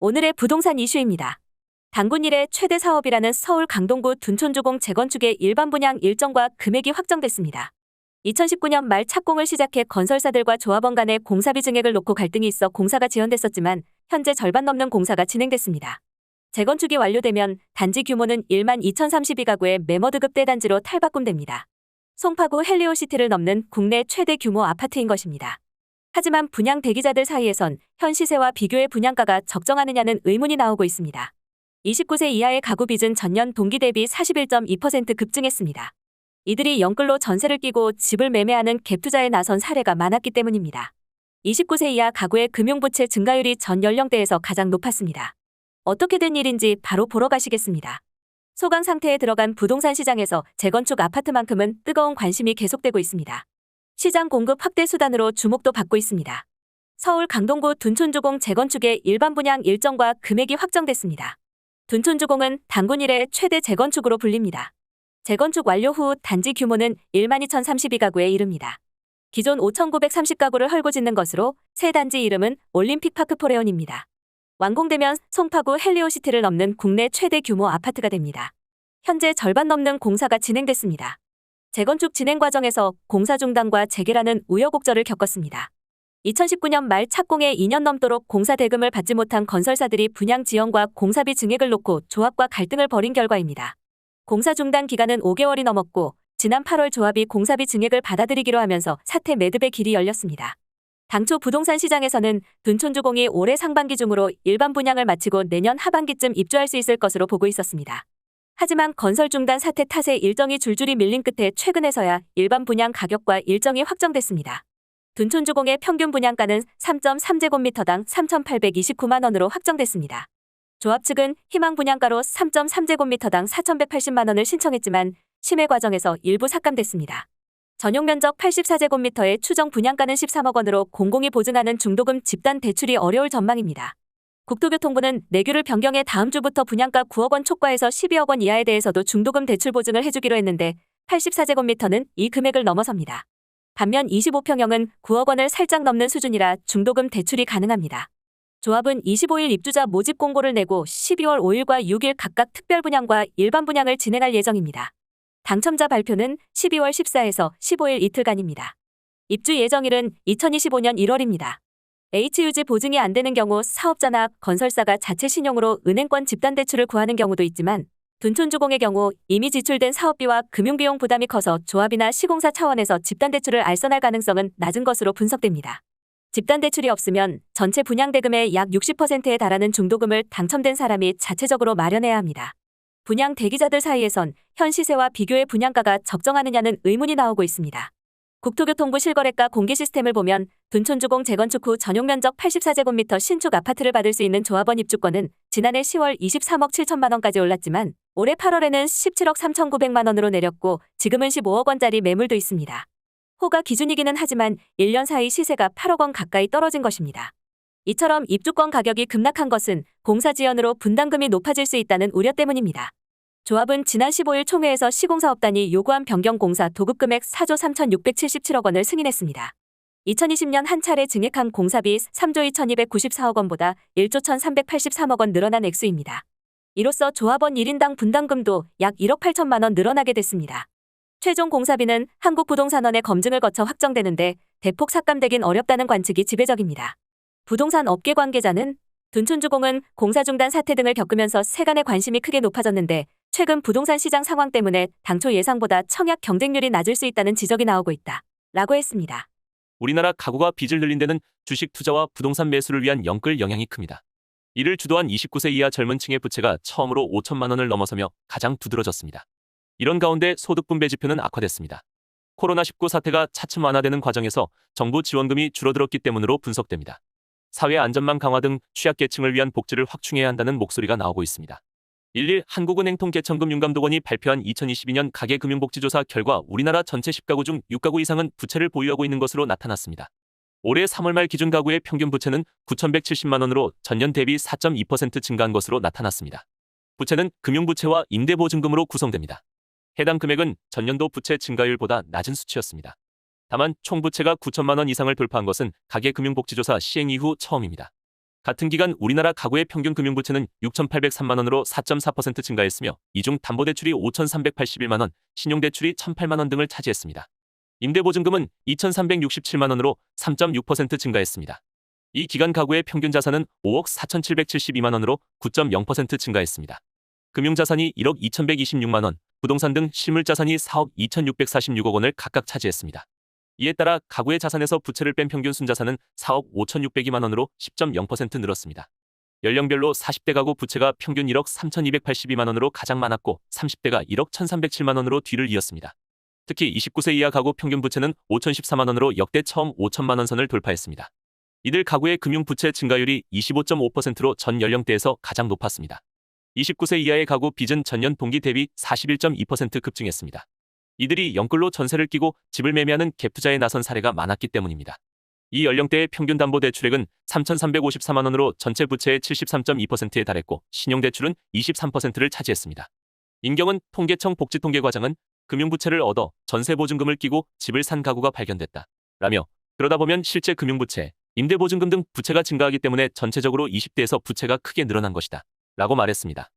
오늘의 부동산 이슈입니다. 단군 이래 최대 사업이라는 서울 강동구 둔촌주공 재건축의 일반 분양 일정과 금액이 확정됐습니다. 2019년 말 착공을 시작해 건설사들과 조합원 간의 공사비 증액을 놓고 갈등이 있어 공사가 지연됐었지만 현재 절반 넘는 공사가 진행됐습니다. 재건축이 완료되면 단지 규모는 1만 2,032가구의 매머드급 대단지로 탈바꿈됩니다. 송파구 헬리오시티를 넘는 국내 최대 규모 아파트인 것입니다. 하지만 분양 대기자들 사이에선 현 시세와 비교해 분양가가 적정하느냐는 의문이 나오고 있습니다. 29세 이하의 가구 빚은 전년 동기 대비 41.2% 급증했습니다. 이들이 영끌로 전세를 끼고 집을 매매하는 갭 투자에 나선 사례가 많았기 때문입니다. 29세 이하 가구의 금융부채 증가율이 전 연령대에서 가장 높았습니다. 어떻게 된 일인지 바로 보러 가시겠습니다. 소강 상태에 들어간 부동산 시장에서 재건축 아파트만큼은 뜨거운 관심이 계속되고 있습니다. 시장 공급 확대 수단으로 주목도 받고 있습니다. 서울 강동구 둔촌주공 재건축의 일반 분양 일정과 금액이 확정됐습니다. 둔촌주공은 단군 이래 최대 재건축으로 불립니다. 재건축 완료 후 단지 규모는 1만 2,032가구에 이릅니다. 기존 5,930가구를 헐고 짓는 것으로 새 단지 이름은 올림픽파크 포레온입니다. 완공되면 송파구 헬리오시티를 넘는 국내 최대 규모 아파트가 됩니다. 현재 절반 넘는 공사가 진행됐습니다. 재건축 진행 과정에서 공사 중단과 재개라는 우여곡절을 겪었습니다. 2019년 말 착공에 2년 넘도록 공사 대금을 받지 못한 건설사들이 분양 지연과 공사비 증액을 놓고 조합과 갈등을 벌인 결과입니다. 공사 중단 기간은 5개월이 넘었고 지난 8월 조합이 공사비 증액을 받아들이기로 하면서 사태 매듭의 길이 열렸습니다. 당초 부동산 시장에서는 둔촌주공이 올해 상반기 중으로 일반 분양을 마치고 내년 하반기쯤 입주할 수 있을 것으로 보고 있었습니다. 하지만 건설 중단 사태 탓에 일정이 줄줄이 밀린 끝에 최근에서야 일반 분양 가격과 일정이 확정됐습니다. 둔촌주공의 평균 분양가는 3.3제곱미터당 3,829만 원으로 확정됐습니다. 조합 측은 희망 분양가로 3.3제곱미터당 4,180만 원을 신청했지만 심의 과정에서 일부 삭감됐습니다. 전용 면적 84제곱미터의 추정 분양가는 13억 원으로 공공이 보증하는 중도금 집단 대출이 어려울 전망입니다. 국토교통부는 내규를 변경해 다음 주부터 분양가 9억 원 초과해서 12억 원 이하에 대해서도 중도금 대출 보증을 해주기로 했는데 84제곱미터는 이 금액을 넘어섭니다. 반면 25평형은 9억 원을 살짝 넘는 수준이라 중도금 대출이 가능합니다. 조합은 25일 입주자 모집 공고를 내고 12월 5일과 6일 각각 특별 분양과 일반 분양을 진행할 예정입니다. 당첨자 발표는 12월 14에서 15일 이틀간입니다. 입주 예정일은 2025년 1월입니다. HUG 보증이 안 되는 경우 사업자나 건설사가 자체 신용으로 은행권 집단대출을 구하는 경우도 있지만 둔촌주공의 경우 이미 지출된 사업비와 금융비용 부담이 커서 조합이나 시공사 차원에서 집단대출을 알선할 가능성은 낮은 것으로 분석됩니다. 집단대출이 없으면 전체 분양대금의 약 60%에 달하는 중도금을 당첨된 사람이 자체적으로 마련해야 합니다. 분양 대기자들 사이에선 현 시세와 비교해 분양가가 적정하느냐는 의문이 나오고 있습니다. 국토교통부 실거래가 공개 시스템을 보면 둔촌주공 재건축 후 전용 면적 84제곱미터 신축 아파트를 받을 수 있는 조합원 입주권은 지난해 10월 23억 7천만 원까지 올랐지만 올해 8월에는 17억 3,900만 원으로 내렸고 지금은 15억 원짜리 매물도 있습니다. 호가 기준이기는 하지만 1년 사이 시세가 8억 원 가까이 떨어진 것입니다. 이처럼 입주권 가격이 급락한 것은 공사 지연으로 분담금이 높아질 수 있다는 우려 때문입니다. 조합은 지난 15일 총회에서 시공사업단이 요구한 변경 공사 도급금액 4조 3,677억 원을 승인했습니다. 2020년 한 차례 증액한 공사비 3조 2,294억 원보다 1조 1,383억 원 늘어난 액수입니다. 이로써 조합원 1인당 분담금도 약 1억 8천만 원 늘어나게 됐습니다. 최종 공사비는 한국부동산원의 검증을 거쳐 확정되는데 대폭 삭감되긴 어렵다는 관측이 지배적입니다. 부동산 업계 관계자는 둔촌주공은 공사 중단 사태 등을 겪으면서 세간의 관심이 크게 높아졌는데 최근 부동산 시장 상황 때문에 당초 예상보다 청약 경쟁률이 낮을 수 있다는 지적이 나오고 있다. 라고 했습니다. 우리나라 가구가 빚을 늘린 데는 주식 투자와 부동산 매수를 위한 영끌 영향이 큽니다. 이를 주도한 29세 이하 젊은 층의 부채가 처음으로 5천만 원을 넘어서며 가장 두드러졌습니다. 이런 가운데 소득 분배 지표는 악화됐습니다. 코로나19 사태가 차츰 완화되는 과정에서 정부 지원금이 줄어들었기 때문으로 분석됩니다. 사회 안전망 강화 등 취약계층을 위한 복지를 확충해야 한다는 목소리가 나오고 있습니다. 1일 한국은행 통계청금융감독원이 발표한 2022년 가계금융복지조사 결과 우리나라 전체 10가구 중 6가구 이상은 부채를 보유하고 있는 것으로 나타났습니다. 올해 3월 말 기준 가구의 평균 부채는 9,170만 원으로 전년 대비 4.2% 증가한 것으로 나타났습니다. 부채는 금융부채와 임대보증금으로 구성됩니다. 해당 금액은 전년도 부채 증가율보다 낮은 수치였습니다. 다만 총 부채가 9천만 원 이상을 돌파한 것은 가계금융복지조사 시행 이후 처음입니다. 같은 기간 우리나라 가구의 평균 금융부채는 6,803만 원으로 4.4% 증가했으며 이 중 담보대출이 5,381만 원, 신용대출이 1,008만 원 등을 차지했습니다. 임대보증금은 2,367만 원으로 3.6% 증가했습니다. 이 기간 가구의 평균 자산은 5억 4,772만 원으로 9.0% 증가했습니다. 금융자산이 1억 2,126만 원, 부동산 등 실물자산이 4억 2,646억 원을 각각 차지했습니다. 이에 따라 가구의 자산에서 부채를 뺀 평균 순자산은 4억 5,602만 원으로 10.0% 늘었습니다. 연령별로 40대 가구 부채가 평균 1억 3,282만 원으로 가장 많았고 30대가 1억 1,307만 원으로 뒤를 이었습니다. 특히 29세 이하 가구 평균 부채는 5,014만 원으로 역대 처음 5천만 원 선을 돌파했습니다. 이들 가구의 금융부채 증가율이 25.5%로 전 연령대에서 가장 높았습니다. 29세 이하의 가구 빚은 전년 동기 대비 41.2% 급증했습니다. 이들이 영끌로 전세를 끼고 집을 매매하는 갭투자에 나선 사례가 많았기 때문입니다. 이 연령대의 평균 담보대출액은 3,354만 원으로 전체 부채의 73.2%에 달했고 신용대출은 23%를 차지했습니다. 인경은 통계청 복지통계과장은 금융부채를 얻어 전세보증금을 끼고 집을 산 가구가 발견됐다. 라며 그러다 보면 실제 금융부채, 임대보증금 등 부채가 증가하기 때문에 전체적으로 20대에서 부채가 크게 늘어난 것이다. 라고 말했습니다.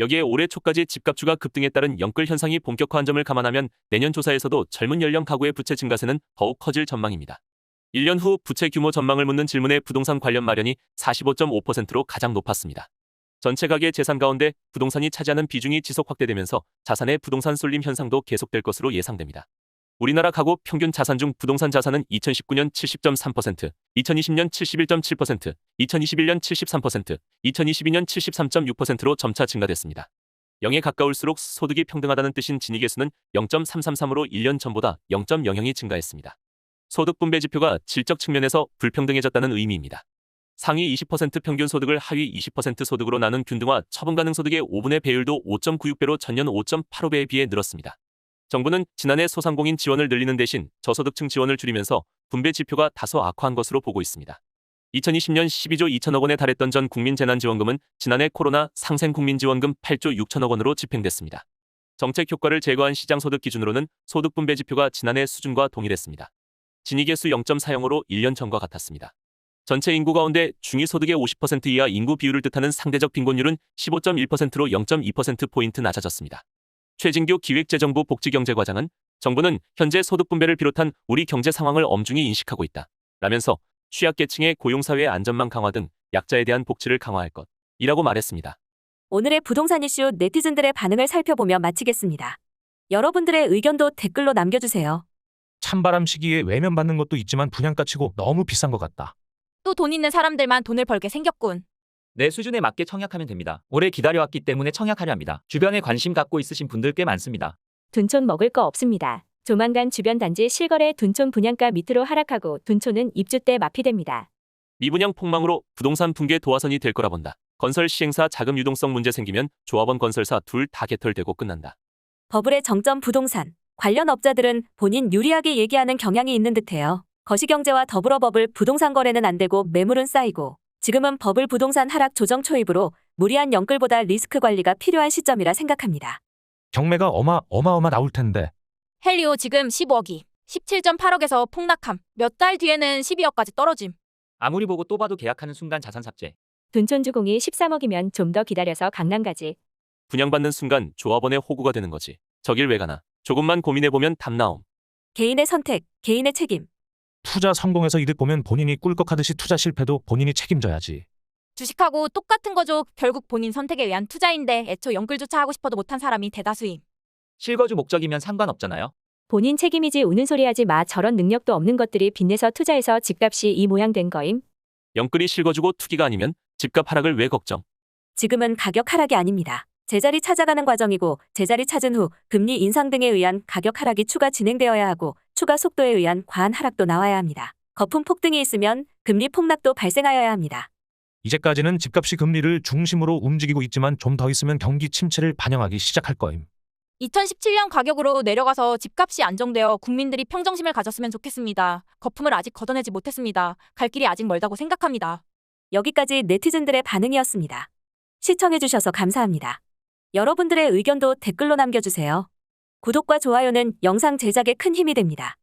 여기에 올해 초까지 집값주가 급등에 따른 영끌 현상이 본격화한 점을 감안하면 내년 조사에서도 젊은 연령 가구의 부채 증가세는 더욱 커질 전망입니다. 1년 후 부채 규모 전망을 묻는 질문에 부동산 관련 마련이 45.5%로 가장 높았습니다. 전체 가계 재산 가운데 부동산이 차지하는 비중이 지속 확대되면서 자산의 부동산 쏠림 현상도 계속될 것으로 예상됩니다. 우리나라 가구 평균 자산 중 부동산 자산은 2019년 70.3%, 2020년 71.7%, 2021년 73%, 2022년 73.6%로 점차 증가됐습니다. 0에 가까울수록 소득이 평등하다는 뜻인 지니계수는 0.333으로 1년 전보다 0.00이 증가했습니다. 소득 분배 지표가 질적 측면에서 불평등해졌다는 의미입니다. 상위 20% 평균 소득을 하위 20% 소득으로 나눈 균등화 처분 가능 소득의 5분의 배율도 5.96배로 전년 5.85배에 비해 늘었습니다. 정부는 지난해 소상공인 지원을 늘리는 대신 저소득층 지원을 줄이면서 분배 지표가 다소 악화한 것으로 보고 있습니다. 2020년 12조 2천억 원에 달했던 전 국민재난지원금은 지난해 코로나 상생국민지원금 8조 6천억 원으로 집행됐습니다. 정책 효과를 제거한 시장소득 기준으로는 소득 분배 지표가 지난해 수준과 동일했습니다. 지니계수 0.40으로 1년 전과 같았습니다. 전체 인구 가운데 중위소득의 50% 이하 인구 비율을 뜻하는 상대적 빈곤율은 15.1%로 0.2%포인트 낮아졌습니다. 최진규 기획재정부 복지경제과장은 정부는 현재 소득 분배를 비롯한 우리 경제 상황을 엄중히 인식하고 있다. 라면서 취약계층의 고용사회의 안전망 강화 등 약자에 대한 복지를 강화할 것이라고 말했습니다. 오늘의 부동산 이슈 네티즌들의 반응을 살펴보며 마치겠습니다. 여러분들의 의견도 댓글로 남겨주세요. 찬바람 시기에 외면받는 것도 있지만 분양가 치고 너무 비싼 것 같다. 또 돈 있는 사람들만 돈을 벌게 생겼군. 내 수준에 맞게 청약하면 됩니다. 오래 기다려왔기 때문에 청약하려 합니다. 주변에 관심 갖고 있으신 분들 꽤 많습니다. 둔촌 먹을 거 없습니다. 조만간 주변 단지 실거래 둔촌 분양가 밑으로 하락하고 둔촌은 입주 때 마피됩니다. 미분양 폭망으로 부동산 붕괴 도화선이 될 거라 본다. 건설 시행사 자금 유동성 문제 생기면 조합원 건설사 둘 다 개털되고 끝난다. 버블의 정점 부동산. 관련 업자들은 본인 유리하게 얘기하는 경향이 있는 듯해요. 거시경제와 더불어 버블 부동산 거래는 안 되고 매물은 쌓이고 지금은 버블 부동산 하락 조정 초입으로 무리한 영끌보다 리스크 관리가 필요한 시점이라 생각합니다. 경매가 어마어마 나올 텐데. 헬리오 지금 15억이 17.8억에서 폭락함. 몇 달 뒤에는 12억까지 떨어짐. 아무리 보고 또 봐도 계약하는 순간 자산 삭제. 둔촌 주공이 13억이면 좀 더 기다려서 강남 가지. 분양받는 순간 조합원의 호구가 되는 거지. 저길 왜 가나. 조금만 고민해보면 답 나옴. 개인의 선택, 개인의 책임. 투자 성공해서 이득 보면 본인이 꿀꺽하듯이 투자 실패도 본인이 책임져야지. 주식하고 똑같은 거죠. 결국 본인 선택에 의한 투자인데 애초 영끌조차 하고 싶어도 못한 사람이 대다수임. 실거주 목적이면 상관없잖아요. 본인 책임이지 우는 소리 하지 마. 저런 능력도 없는 것들이 빚내서 투자해서 집값이 이 모양 된 거임. 영끌이 실거주고 투기가 아니면 집값 하락을 왜 걱정. 지금은 가격 하락이 아닙니다. 제자리 찾아가는 과정이고 제자리 찾은 후 금리 인상 등에 의한 가격 하락이 추가 진행되어야 하고 추가 속도에 의한 과한 하락도 나와야 합니다. 거품 폭등이 있으면 금리 폭락도 발생하여야 합니다. 이제까지는 집값이 금리를 중심으로 움직이고 있지만 좀 더 있으면 경기 침체를 반영하기 시작할 거임. 2017년 가격으로 내려가서 집값이 안정되어 국민들이 평정심을 가졌으면 좋겠습니다. 거품을 아직 걷어내지 못했습니다. 갈 길이 아직 멀다고 생각합니다. 여기까지 네티즌들의 반응이었습니다. 시청해주셔서 감사합니다. 여러분들의 의견도 댓글로 남겨주세요. 구독과 좋아요는 영상 제작에 큰 힘이 됩니다.